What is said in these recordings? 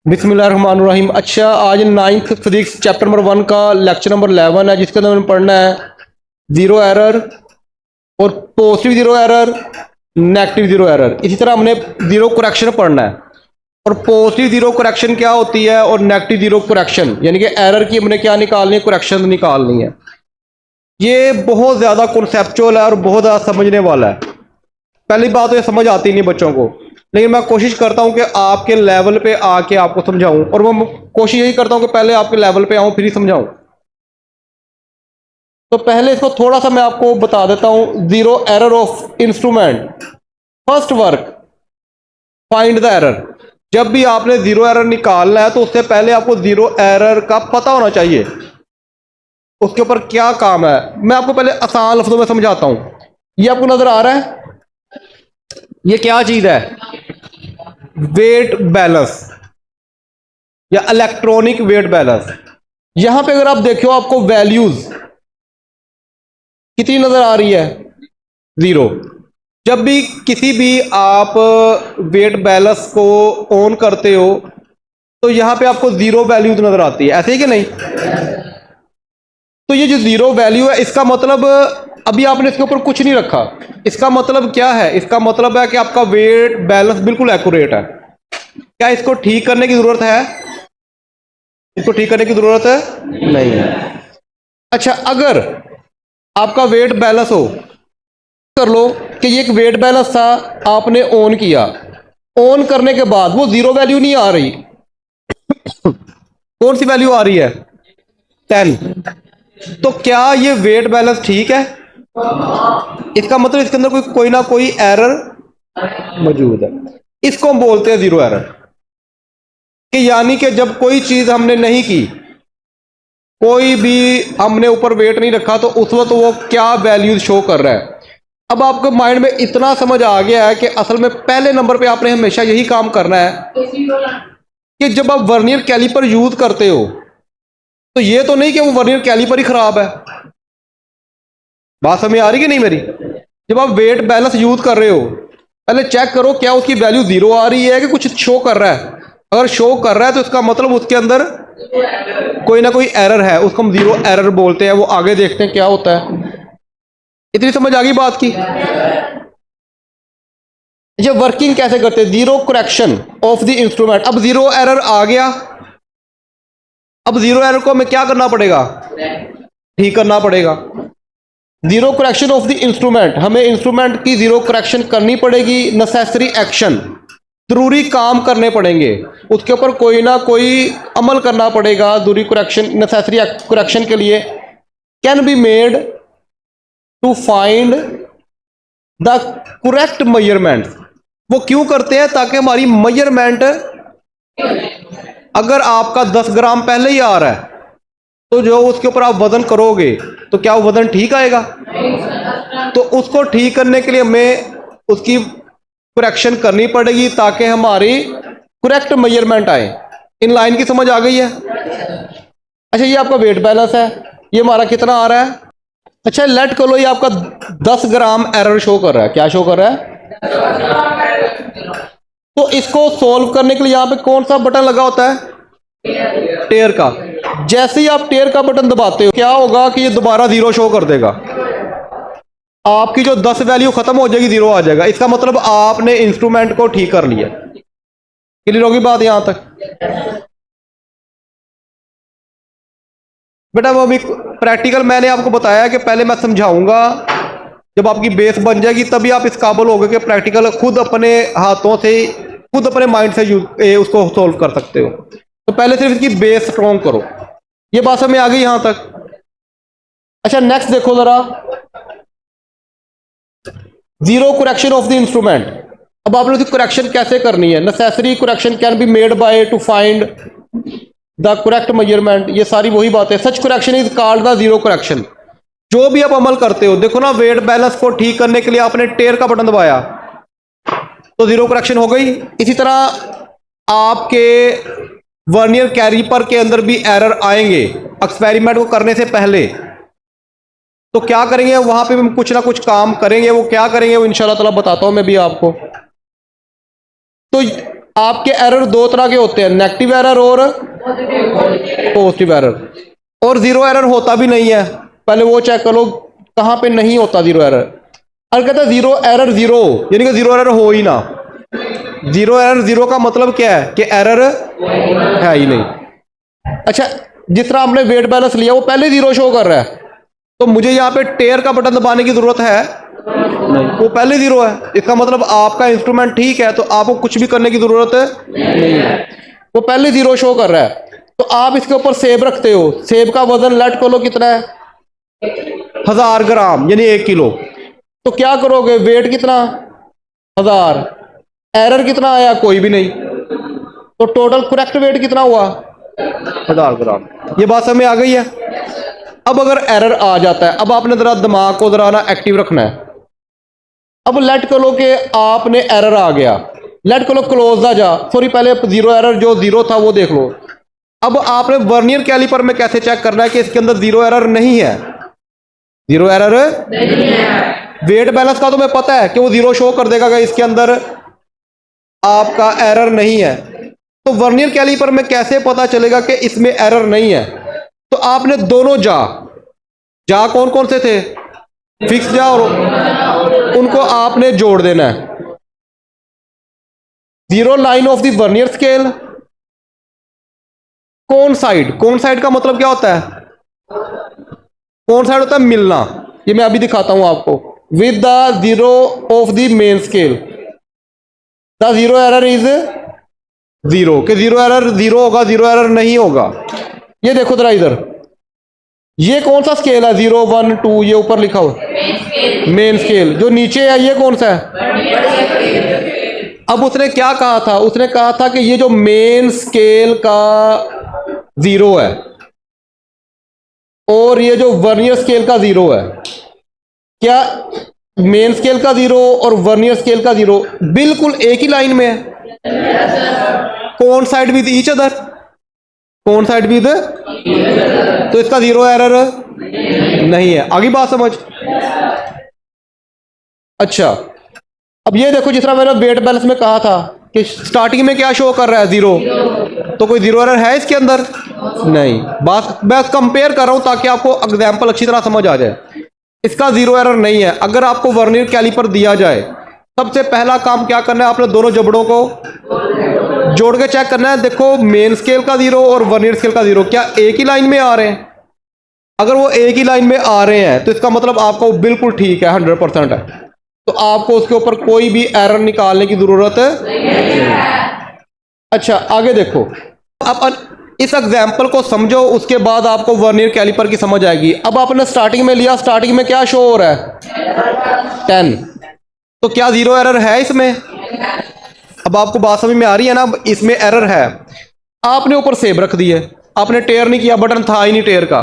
बिस्मिल्लाहिर्रहमानिर्रहीम। अच्छा, आज 9th फिजिक्स चैप्टर नंबर 1 का लेक्चर नंबर 11 है, जिसके अंदर हमें पढ़ना है ज़ीरो एरर और positive zero error, negative zero error. इसी तरह हमने ज़ीरो करेक्शन पढ़ना है। और पॉजिटिव ज़ीरो करेक्शन क्या होती है और नेगेटिव ज़ीरो करेक्शन, यानी कि एरर की हमने क्या निकालनी है, करेक्शन निकालनी है। ये बहुत ज़्यादा कॉन्सेप्चुअल है और बहुत ज़्यादा समझने वाला है। पहली बात तो ये समझ आती नहीं बच्चों को, लेकिन मैं कोशिश करता हूँ कि आपके लेवल पे आके आपको समझाऊं, और मैं कोशिश यही करता हूँ कि पहले आपके लेवल पे आऊं फिर ही समझाऊं। तो पहले इसको थोड़ा सा मैं आपको बता देता हूं। Zero error of instrument, first work find the error. जब भी आपने जीरो एरर निकालना है तो उससे पहले आपको जीरो एरर का पता होना चाहिए, उसके ऊपर क्या काम है। मैं आपको पहले आसान लफ्जों में समझाता हूं। ये आपको नजर आ रहा है, ये क्या चीज है? वेट बैलेंस या इलेक्ट्रॉनिक वेट बैलेंस। यहां पे अगर आप देखो, आपको वैल्यूज कितनी नजर आ रही है? जीरो। जब भी किसी भी आप वेट बैलेंस को ऑन करते हो तो यहां पे आपको जीरो वैल्यूज नजर आती है, ऐसे ही कि नहीं? तो ये जो जीरो वैल्यू है, इसका मतलब अभी आपने इसके ऊपर कुछ नहीं रखा। इसका मतलब क्या है? इसका मतलब है कि आपका वेट बैलेंस बिल्कुल एक्यूरेट है। क्या इसको ठीक करने की जरूरत है? इसको ठीक करने की जरूरत है नहीं है। अच्छा, अगर आपका वेट बैलेंस हो, कर लो कि ये एक वेट बैलेंस था, आपने ऑन किया, ऑन करने के बाद वो जीरो वैल्यू नहीं आ रही, कौन सी वैल्यू आ रही है? 10। तो क्या ये वेट बैलेंस ठीक है? इसका मतलब इसके अंदर कोई ना कोई एरर मौजूद है। इसको हम बोलते हैं जीरो एरर। कि यानी कि जब कोई चीज हमने नहीं की, कोई भी हमने ऊपर वेट नहीं रखा, तो उस वक्त वो क्या वैल्यूज शो कर रहा है। अब आपके माइंड में इतना समझ आ गया है कि असल में पहले नंबर पे आपने हमेशा यही काम करना है कि जब आप वर्नियर कैलिपर यूज करते हो तो ये तो नहीं कि वो वर्नियर कैलिपर ही खराब है। बात समझ आ रही है नहीं मेरी? जब आप वेट बैलेंस यूज कर रहे हो, पहले चेक करो क्या उसकी वैल्यू जीरो आ रही है कि कुछ शो कर रहा है। अगर शो कर रहा है तो इसका मतलब उसके अंदर कोई ना कोई एरर है, उसको हम जीरो एरर बोलते हैं। वो आगे देखते हैं क्या होता है। इतनी समझ आ गई बात की? ये वर्किंग कैसे करते हैं? Zero correction of the instrument. अब जीरो एरर आ गया, अब जीरो एरर को हमें क्या करना पड़ेगा? ठीक करना पड़ेगा। Zero correction of the instrument, हमें इंस्ट्रूमेंट की जीरो करेक्शन करनी पड़ेगी। नेसेसरी एक्शन, जरूरी काम करने पड़ेंगे, उसके ऊपर कोई ना कोई अमल करना पड़ेगा जरूरी करेक्शन, नेसेसरी करेक्शन के लिए। Can be made to find the correct measurement. वो क्यों करते हैं? ताकि हमारी मेजरमेंट, अगर आपका 10 ग्राम पहले ही आ रहा है तो जो उसके ऊपर आप वजन करोगे तो क्या वो वजन ठीक आएगा? तो उसको ठीक करने के लिए हमें उसकी करेक्शन करनी पड़ेगी ताकि हमारी करेक्ट मेजरमेंट आए। इन लाइन की समझ आ गई है? अच्छा, ये आपका वेट बैलेंस है, ये हमारा कितना आ रहा है? अच्छा, लेट करो ये आपका 10 ग्राम एरर शो कर रहा है। क्या शो कर रहा है? तो इसको सोल्व करने के लिए यहां पे कौन सा बटन लगा होता है? टेयर का। जैसे ही आप टेयर का बटन दबाते हो, क्या होगा कि ये दोबारा जीरो शो कर देगा। आपकी जो 10 वैल्यू खत्म हो जाएगी, जीरो आ जाएगा। इसका मतलब आपने इंस्ट्रूमेंट को ठीक कर लिया। क्लियर होगी बात यहां तक? बेटा वो अभी प्रैक्टिकल मैंने आपको बताया कि पहले मैं समझाऊंगा, जब आपकी बेस बन जाएगी तभी आप इस काबिल होगे कि प्रैक्टिकल खुद अपने हाथों से, खुद अपने माइंड से उसको सोल्व कर सकते हो। तो पहले सिर्फ इसकी बेस स्ट्रॉन्ग करो। ये बात समझ आ गई यहां तक? अच्छा, नेक्स्ट देखो जरा, zero correction of the instrument. अब आपने उसकी करेक्शन कैसे करनी है? Necessary correction can be made by to find the correct measurement. ये सारी वही बात है। Such correction is called the zero correction. जो भी आप अमल करते हो, देखो ना, वेट बैलेंस को ठीक करने के लिए आपने टेयर का बटन दबाया तो जीरो करेक्शन हो गई। इसी तरह आपके वर्नियर कैलिपर के अंदर भी एरर आएंगे एक्सपेरिमेंट को करने से पहले। तो क्या करेंगे वहां पे? हम कुछ ना कुछ काम करेंगे। वो क्या करेंगे वो इंशाल्लाह ताला बताता हूं मैं भी आपको। तो आपके एरर दो तरह के होते हैं, नेगेटिव एरर और पॉजिटिव एरर। और जीरो एरर होता भी नहीं है, पहले वो चेक करो कहाँ पे नहीं होता जीरो एरर। अगर कहता है जीरो एरर जीरो, यानी कि जीरो एरर हो ही ना। जीरो एरर जीरो का मतलब क्या है कि एरर है ही नहीं। अच्छा, जिस तरह आपने वेट बैलेंस लिया वो पहले जीरो शो कर रहा है, तो मुझे यहाँ पे टेयर का बटन दबाने की जरूरत है नहीं, वो पहले जीरो है। इसका मतलब आपका इंस्ट्रूमेंट ठीक है, तो आपको कुछ भी करने की जरूरत नहीं है, वो पहले जीरो शो कर रहा है। तो आप इसके ऊपर सेब रखते हो, सेब का वजन लेट करो कितना है, 1000 ग्राम यानी 1 किलो। तो क्या करोगे, वेट कितना 1000, एरर कितना आया, कोई भी नहीं, तो टोटल करेक्ट वेट कितना हुआ 1000 ग्राम। ये बात समझ में आ गई है। अब अगर एरर आ जाता है, अब आपने जरा दिमाग को जरा ना एक्टिव रखना है। अब लेट करो कि आपने एरर आ गया, लेट करो क्लोज दा जा, सॉरी पहले जीरो एरर जो जीरो था वो देख लो। अब आपने वर्नियर कैलिपर में कैसे चेक करना है कि इसके अंदर जीरो एरर नहीं है, जीरो एरर नहीं है। वेट बैलेंस का तो मैं पता है कि वो जीरो शो कर देगा कि इसके अंदर आपका एरर नहीं है। तो वर्नियर कैलिपर में कैसे पता चलेगा कि इसमें एरर नहीं है? तो आपने दोनों जा कौन कौन से थे, फिक्स जा, और उनको आपने जोड़ देना है। Zero line of the vernier scale, कौन साइड का मतलब क्या होता है, कौन साइड होता है मिलना, ये मैं अभी दिखाता हूं आपको। With the zero of the main scale the zero error is zero, के जीरो एरर जीरो होगा, जीरो एरर नहीं होगा। ये देखो जरा इधर, ये कौन सा स्केल है, 0 1 2, ये ऊपर लिखा हुआ मेन स्केल। जो नीचे है ये कौन सा है? अब उसने क्या कहा था, उसने कहा था कि ये जो मेन स्केल का जीरो है और ये जो वर्नियर स्केल का जीरो है, क्या मेन स्केल का जीरो और वर्नियर स्केल का जीरो बिल्कुल एक ही लाइन में है? कौन साइड विद ईच अदर, कौन साइड विद, तो इसका जीरो एरर नहीं है। आगे बात समझ। अच्छा, अब ये देखो, जिस तरह मैंने वेट बैलेंस में कहा था कि स्टार्टिंग में क्या शो कर रहा है, जीरो, तो कोई जीरो एरर है इसके अंदर नहीं। बात मैं कंपेयर कर रहा हूं ताकि आपको एग्जांपल अच्छी तरह समझ आ जाए। इसका जीरो एरर नहीं है। अगर आपको वर्नियर कैलिपर दिया जाए, सबसे पहला काम क्या करना है, आपने दोनों जबड़ों को जोड़ के चेक करना है। देखो मेन स्केल का जीरो और वर्नियर स्केल का जीरो क्या एक ही लाइन में आ रहे हैं? अगर वो एक ही लाइन में आ रहे हैं तो इसका मतलब आपका वो बिल्कुल ठीक है, 100% है। तो आपको उसके ऊपर कोई भी एरर निकालने की जरूरत नहीं है। अच्छा, आगे देखो, अब इस एग्जाम्पल को समझो, उसके बाद आपको वर्नियर कैलिपर की समझ आएगी। अब आपने स्टार्टिंग में लिया, स्टार्टिंग में क्या शो हो रहा है 10, तो क्या जीरो एरर है इसमें? अब आपको बात समझ में आ रही है ना, इसमें एरर है। आपने ऊपर सेब रख दिए, आपने टेयर नहीं किया, बटन था ही नहीं टेयर का,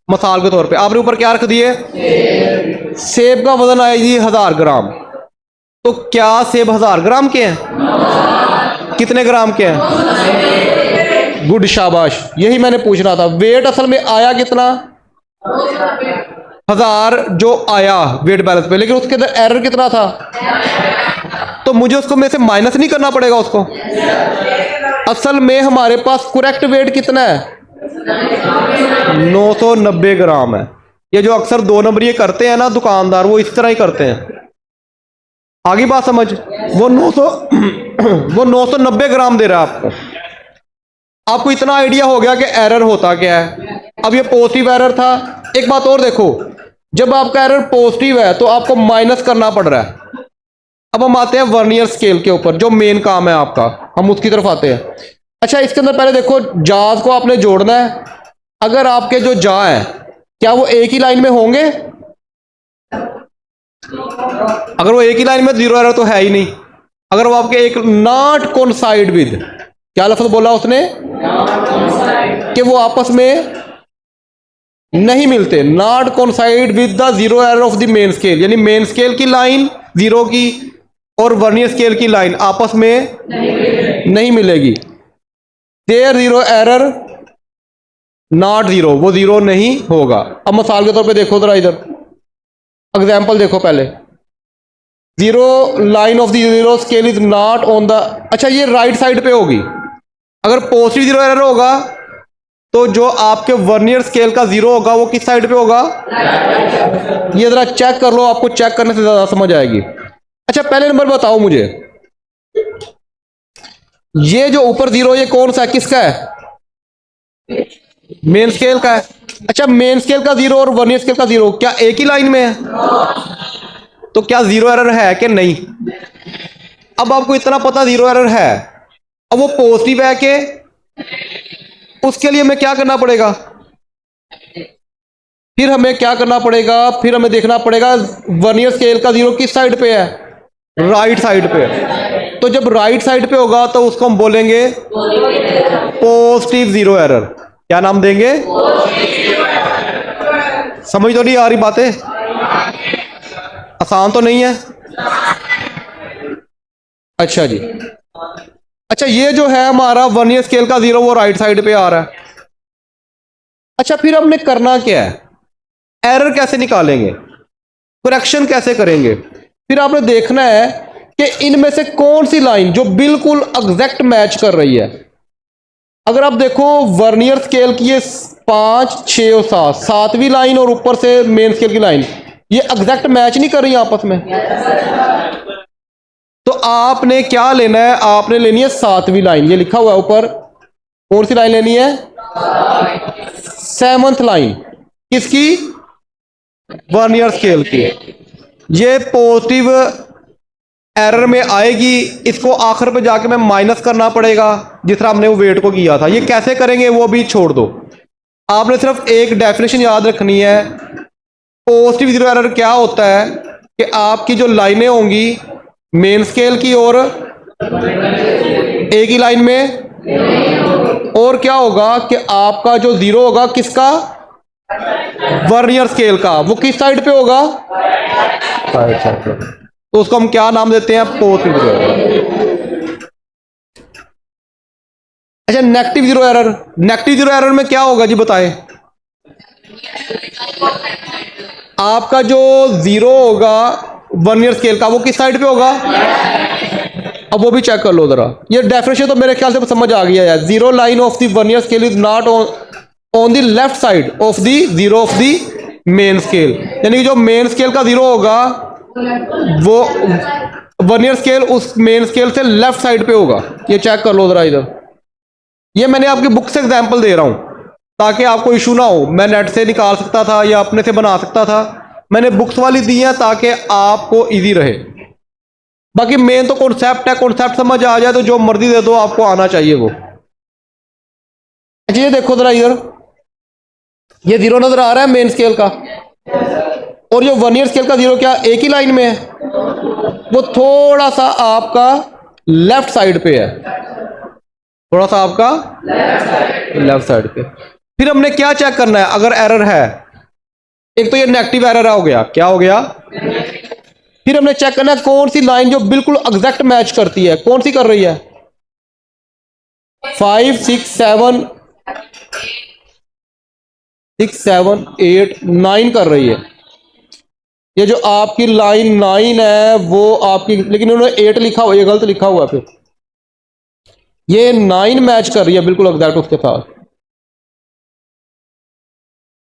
मिसाल के तौर पे आपने ऊपर क्या रख दिए, सेब का वजन आया जी 1000 ग्राम। तो क्या सेब 1000 ग्राम के हैं? कितने ग्राम के हैं? गुड, शाबाश, यही मैंने पूछना था। वेट असल में आया कितना, 1000 जो आया वेट बैलेंस पे, लेकिन उसके अंदर एरर कितना था? तो मुझे उसको में से माइनस नहीं करना पड़ेगा उसको? असल में हमारे पास करेक्ट वेट कितना है, 990 ग्राम है। ये जो अक्सर दो नंबर ये करते हैं ना दुकानदार, वो इस तरह ही करते हैं। आगे बात समझ। वो 990 ग्राम दे रहा है आपको। आपको इतना आइडिया हो गया कि एरर होता क्या है। अब ये पॉजिटिव एरर था। एक बात और देखो, जब आपका एरर पॉजिटिव है तो आपको माइनस करना पड़ रहा है। अब हम आते हैं वर्नियर स्केल के ऊपर, जो मेन काम है आपका, हम उसकी तरफ आते हैं। अच्छा, इसके अंदर पहले देखो, जाज को आपने जोड़ना है। अगर आपके जो जा है क्या वो एक ही लाइन में होंगे? अगर वो एक ही लाइन में, जीरो एरर तो है ही नहीं। अगर वो आपके एक नॉट कोइंसाइड विद, क्या लफ्ज बोला उसने, कि वो आपस में नहीं मिलते, not coincide with the zero error of the main scale, यानी मेन स्केल की लाइन जीरो की और वर्नियर स्केल की लाइन आपस में नहीं मिलेगी। There zero error not zero, वो जीरो नहीं होगा। अब मिसाल के तौर पे देखो जरा इधर एग्जाम्पल देखो, पहले zero line of the zero scale is not on the, अच्छा ये राइट साइड पे होगी। अगर पॉजिटिव जीरो एरर होगा तो जो आपके वर्नियर स्केल का जीरो होगा वो किस साइड पे होगा? ये जरा चेक कर लो, आपको चेक करने से ज्यादा समझ आएगी। अच्छा पहले नंबर बताओ मुझे, ये जो ऊपर जीरो ये कौन सा है, किसका है? मेन स्केल का है। अच्छा मेन स्केल का जीरो और वर्नियर स्केल का जीरो क्या एक ही लाइन में है? तो क्या जीरो एरर है कि नहीं? अब आपको इतना पता जीरो एरर है, अब वो पॉजिटिव है कि, उसके लिए हमें क्या करना पड़ेगा? फिर हमें क्या करना पड़ेगा? फिर हमें देखना पड़ेगा वर्नियर स्केल का जीरो किस साइड पे है? राइट साइड पे है। तो जब राइट साइड पे होगा तो उसको हम बोलेंगे पॉजिटिव जीरो एरर। क्या नाम देंगे? समझ तो नहीं आ रही बातें? आसान तो नहीं है? अच्छा जी। अच्छा ये जो है हमारा वर्नियर स्केल का जीरो वो राइट साइड पे आ रहा है। अच्छा फिर हमने करना क्या है? एरर कैसे निकालेंगे, करेक्शन कैसे करेंगे? फिर आपने देखना है कि इनमें से कौन सी लाइन जो बिल्कुल एग्जैक्ट मैच कर रही है। अगर आप देखो वर्नियर स्केल की ये 5, 6 और 7, सातवीं लाइन और ऊपर से मेन स्केल की लाइन ये एग्जैक्ट मैच नहीं कर रही आपस में। तो आपने क्या लेना है? आपने लेनी है सातवीं लाइन, ये लिखा हुआ है ऊपर। कौन सी लाइन लेनी है? 7th line. किसकी? वर्नियर स्केल की। ये पॉजिटिव एरर में आएगी, इसको आखिर पे जाके मैं माइनस करना पड़ेगा जिस तरह हमने वो वेट को किया था। ये कैसे करेंगे वो भी छोड़ दो, आपने सिर्फ एक डेफिनेशन याद रखनी है। पॉजिटिव जीरो एरर क्या होता है कि आपकी जो लाइनें होंगी मेन स्केल की और एक ही लाइन में, और क्या होगा कि आपका जो जीरो होगा किसका? वर्नियर स्केल का, वो किस साइड पे होगा? राइट साइड पे। तो उसको हम क्या नाम देते हैं? Positive zero error. अच्छा negative zero error, negative zero error में क्या होगा जी बताएं? आपका जो जीरो होगा वर्नियर स्केल का वो किस साइड पे होगा? अब वो भी चेक कर लो जरा, ये डेफिनेशन तो मेरे ख्याल से समझ आ गया है। Zero line of the vernier scale is not on the left side of the zero of the main scale, यानी कि जो मेन स्केल का जीरो होगा वो वर्नियर स्केल उस मेन स्केल से लेफ्ट साइड पे होगा। ये चेक कर लो जरा इधर, ये मैंने आपकी बुक से एग्जांपल दे रहा हूं ताकि आपको इशू ना हो। मैं नेट से निकाल सकता था या अपने से बना सकता था, मैंने बुक्स वाली दी है ताकि आपको इजी रहे। बाकी मेन तो कॉन्सेप्ट है, कॉन्सेप्ट समझ आ जाए तो जो मर्जी दे दो, आपको आना चाहिए वो। ये देखो जरा इधर, ये जीरो नजर आ रहा है मेन स्केल का, और जो वर्नियर स्केल का जीरो क्या एक ही लाइन में है? वो थोड़ा सा आपका लेफ्ट साइड पे है, थोड़ा सा आपका लेफ्ट साइड पे। फिर हमने क्या चेक करना है अगर एरर है? एक तो ये नेगेटिव एरर हो गया, क्या हो गया? फिर हमने चेक करना है कौन सी लाइन जो बिल्कुल एग्जैक्ट मैच करती है। कौन सी कर रही है? 5, 6, 7, 8, 9 कर रही है। ये जो आपकी लाइन 9 है वो आपकी, लेकिन उन्होंने 8 लिखा हुआ, ये गलत लिखा हुआ है। फिर ये 9 मैच कर रही है बिल्कुल एग्जैक्ट उसके साथ,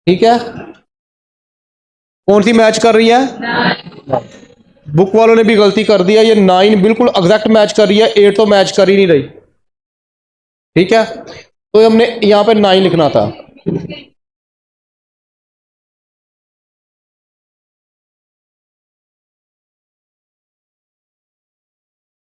ठीक है? कौन सी मैच कर रही है? बुक वालों ने भी गलती कर दी है, ये 9 बिल्कुल एग्जैक्ट मैच कर रही है, 8 तो मैच कर ही नहीं रही, ठीक है? तो हमने यहां पे 9 लिखना था।